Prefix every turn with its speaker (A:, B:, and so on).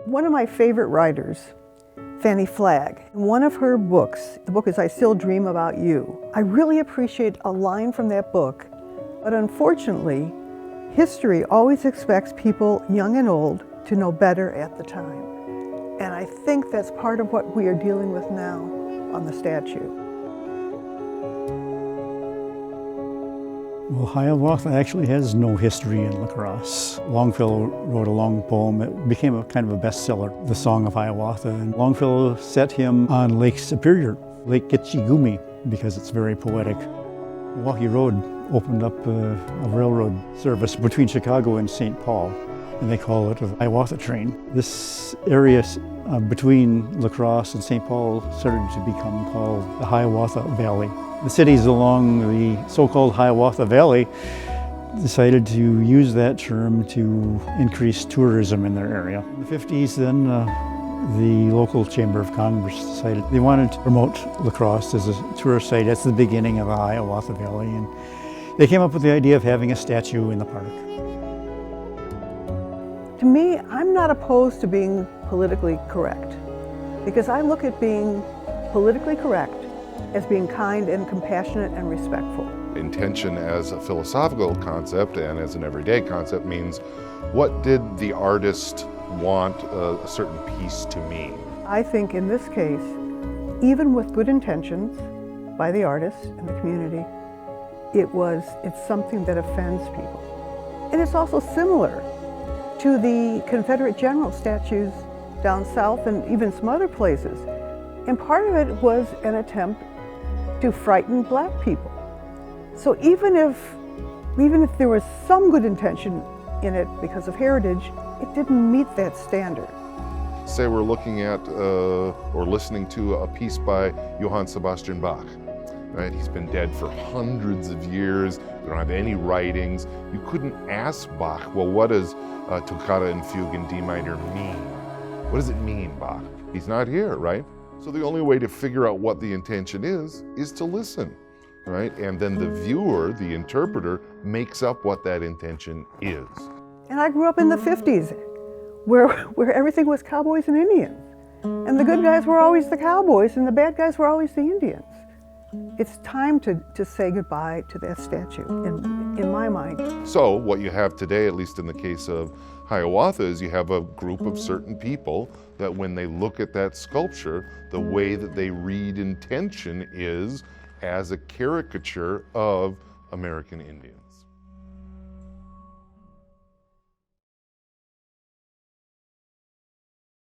A: One of my favorite writers, Fannie Flagg, in one of her books, the book is I Still Dream About You. I really appreciate a line from that book, but unfortunately, history always expects people, young and old, to know better at the time. And I think that's part of what we are dealing with now on the statue.
B: Well, Hiawatha actually has no history in La Crosse. Longfellow wrote a long poem. It became a kind of a bestseller, The Song of Hiawatha. And Longfellow set him on Lake Superior, Lake Gitchigumi, because it's very poetic. Milwaukee Road opened up a railroad service between Chicago and St. Paul, and they call it the Hiawatha train. This area between La Crosse and St. Paul started to become called the Hiawatha Valley. The cities along the so-called Hiawatha Valley decided to use that term to increase tourism in their area. In the 50s then, the local Chamber of Commerce decided they wanted to promote La Crosse as a tourist site. That's the beginning of the Hiawatha Valley, and they came up with the idea of having a statue in the park.
A: To me, I'm not opposed to being politically correct, because I look at being politically correct as being kind and compassionate and respectful.
C: Intention as a philosophical concept and as an everyday concept means, what did the artist want a certain piece to mean?
A: I think in this case, even with good intentions by the artist and the community, it's something that offends people. And it's also similar to the Confederate general statues down south and even some other places. And part of it was an attempt to frighten black people. So even if there was some good intention in it because of heritage, it didn't meet that standard.
C: Say we're looking at or listening to a piece by Johann Sebastian Bach. Right? He's been dead for hundreds of years. We don't have any writings. You couldn't ask Bach, well, what does Toccata and Fugue in D minor mean? What does it mean, Bach? He's not here, right? So the only way to figure out what the intention is to listen, right? And then the viewer, the interpreter, makes up what that intention is.
A: And I grew up in the 50s, where everything was cowboys and Indians. And the good guys were always the cowboys, and the bad guys were always the Indians. It's time to say goodbye to that statue, in my mind.
C: So what you have today, at least in the case of Hiawatha, is you have a group of certain people that when they look at that sculpture, the way that they read intention is as a caricature of American Indians.